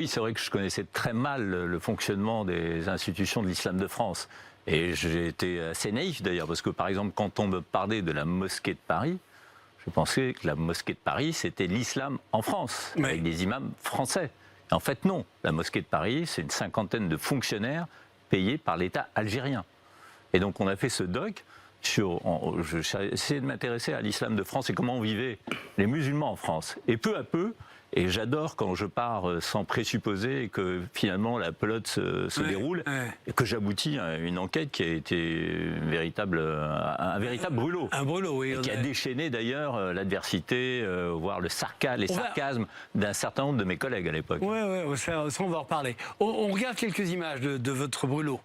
Oui, c'est vrai que je connaissais très mal le fonctionnement des institutions de l'islam de France. Et j'ai été assez naïf d'ailleurs, parce que par exemple, quand on me parlait de la mosquée de Paris, je pensais que la mosquée de Paris, c'était l'islam en France, Oui. avec des imams français. Et en fait, non. La mosquée de Paris, c'est une cinquantaine de fonctionnaires payés par l'État algérien. Et donc on a fait ce doc sur... J'ai essayé de m'intéresser à l'islam de France et comment vivaient les musulmans en France. Et peu à peu... Et j'adore quand je pars sans présupposer et que finalement la pelote se déroule et que j'aboutis à une enquête qui a été un véritable brûlot. Un brûlot, oui. Et qui a déchaîné d'ailleurs l'adversité, voire les sarcasmes d'un certain nombre de mes collègues à l'époque. Oui, ça, on va en reparler. On regarde quelques images de votre brûlot.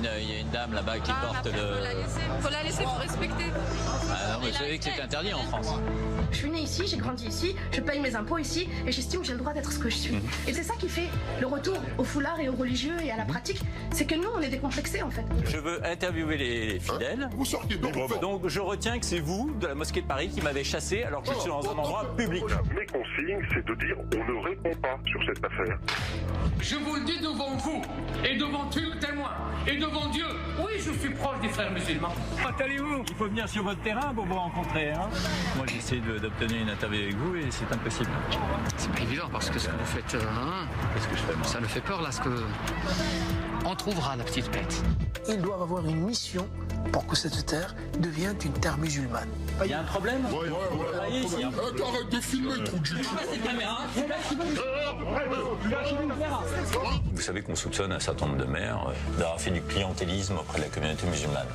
Il y a une dame là-bas qui porte le... Faut la laisser, faut respecter. Ah non, mais vous savez que c'est interdit en France. Je suis née ici, j'ai grandi ici, je paye mes impôts ici et j'estime que j'ai le droit d'être ce que je suis. Et c'est ça qui fait le retour au foulard et au religieux et à la pratique, c'est que nous on est décomplexés en fait. Je veux interviewer les fidèles. Vous sortez donc. Donc je retiens que c'est vous, de la mosquée de Paris, qui m'avez chassé alors que je suis dans un endroit public. Mes consignes, c'est de dire on ne répond pas sur cette affaire. Je vous le dis devant vous, et devant tous les témoins, et devant Dieu. Oui, je suis proche des frères musulmans. Allez-vous. Il faut venir sur votre terrain pour vous rencontrer. Hein. Moi j'essaie d'obtenir une interview avec vous et c'est impossible. C'est pas évident parce que ce que vous faites, Qu'est-ce que je fais moi? ça me fait peur là, ce que... On trouvera la petite bête. Ils doivent avoir une mission pour que cette terre devienne une terre musulmane. Il y a un problème? Arrête de filmer, trou de cul. Vous savez qu'on soupçonne un certain nombre de maires d'avoir fait du clientélisme auprès de la communauté musulmane.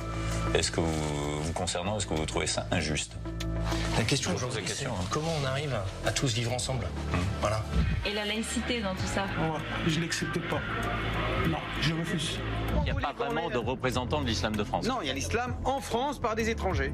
Est-ce que vous concernant, est-ce que vous trouvez ça injuste? La question Je pose la aujourd'hui, question, c'est hein. comment on arrive à tous vivre ensemble. Voilà. Et la laïcité dans tout ça. Je l'accepte pas. Non, je refuse. Il n'y a pas vraiment de représentants de l'islam de France. Non, il y a l'islam en France par des étrangers.